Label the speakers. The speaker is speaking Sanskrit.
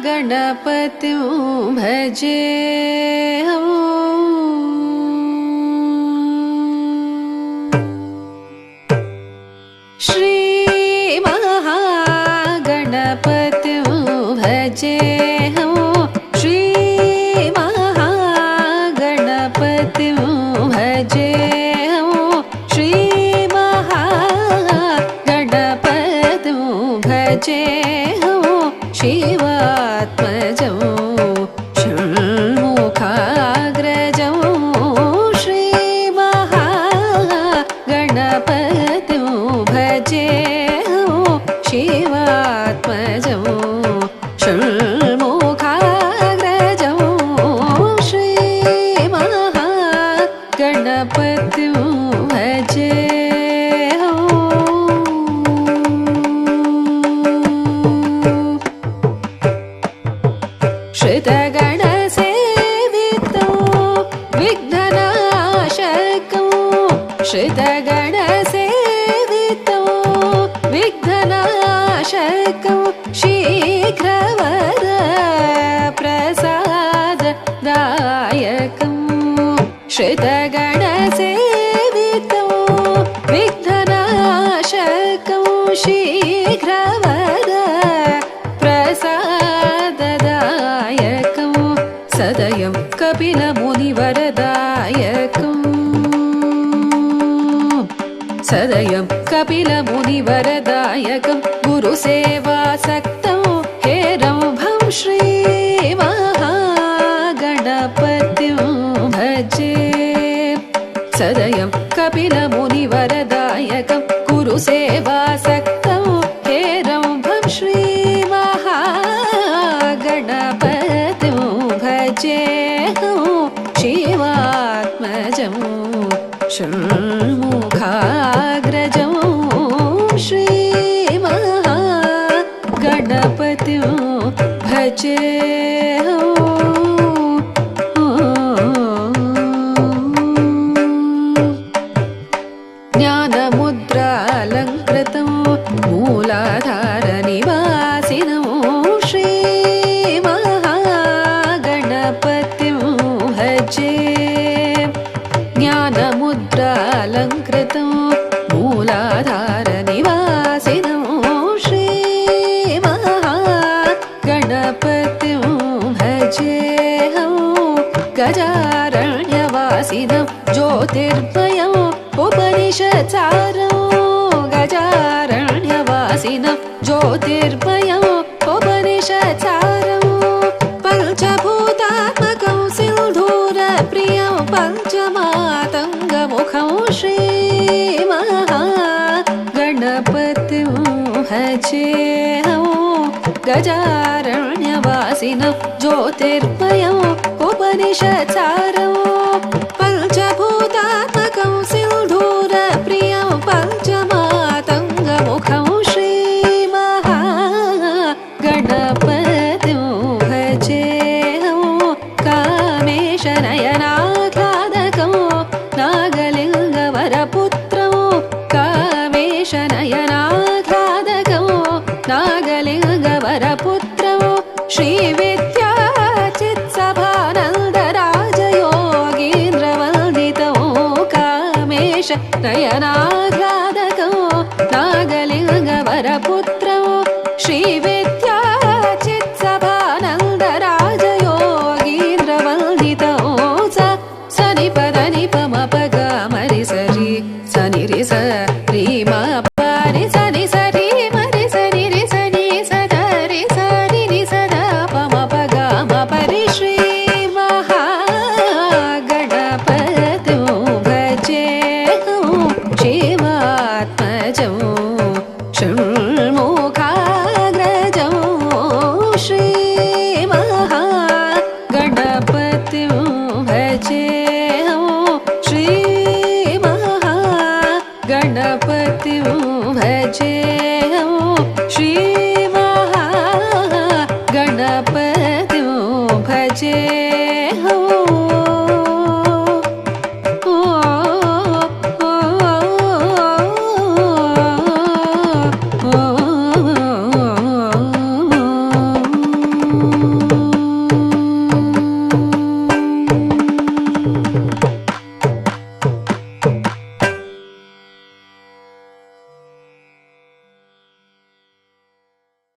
Speaker 1: श्रीमहागणपतिं भजे श्रीमहागणपतिं भजे श्रीमहागणपतिं भजे श्रीमहागणपतिं भजे शिवात्मजं षण्मुखाग्रजं श्रीमहागणपतिं भजे शिवात्मजं षण्मुखाग्रजं श्रीमहागणपतिं भजे श्रितगणसेवितं विघ्ननाशकं श्रितगणसेवितं विघ्ननाशकं शीघ्रवद प्रसाददायकं श्रितगणसेवितं विघ्ननाशकं शीघ्रवद प्रसाददायकं सदयं कपिलमुनिवरदायकं सदयं कपिलमुनिवरदायकं गुरुसेवासक्तं हेरम्भं श्रीमहागणपतिं भजे सदयं कपिलमुनिवरदायकं गुरुसेवासक्तं हेरम्भं श्रीमहागणपतिं भजे शिवात्मजं षण्मुखाग्रजं श्रीमहागणपतिं भजे ज्ञानमुद्रालङ्कृतं मूलाधारनिवासिनं श्रीमहागणपतिं भजे ज्ञानमुद्रालङ्कृतं मूलाधारनिवासिनं श्रीमहागणपतिं भजे गजारण्यवासिनं ज्योतिर्मयं उपनिषत्सारं गजारण्यवासिनं ज्योतिर्मयं उपनिषत्सारं पञ्चभूतात्मकं सिन्धूरप्रियं पञ्चमातङ्गमुखं श्रीमहागणपतिं भजे गजारण्यवासिनं ज्योतिर्मयं उपनिषत्सारं पञ्चभूतात्मकं सिन्धूरप्रियं पञ्चमातङ्गमुखं श्रीमहागणपतिं भजे कामेशनयनाह्लादकं नागलिङ्गवरपुत्रं कामेशनयनाह्लादकं नागलिङ्गवरपुत्रं श्रीविद्याचित्सभानन्दराजयोगीन्द्रवन्दितं कामेशनयनाह्लादकं नागलिङ्गवरपुत्रं श्रीविद्याचित्सभानन्दराजयोगीन्द्रवन्दितं सनिपदनिपमपगामरि सरि सनिरि सरि मपरि सनि सरि मरि सनि रि सनि सदरि सनि रि सदा पमपगामपरि श्रीमहागणपतिं भजे शिवात्मजं षण्मुखाग्रजं श्रीमहागणपतिं भजे श्रीमहागणपतिं भजे श्रीमहागणपतिं भजे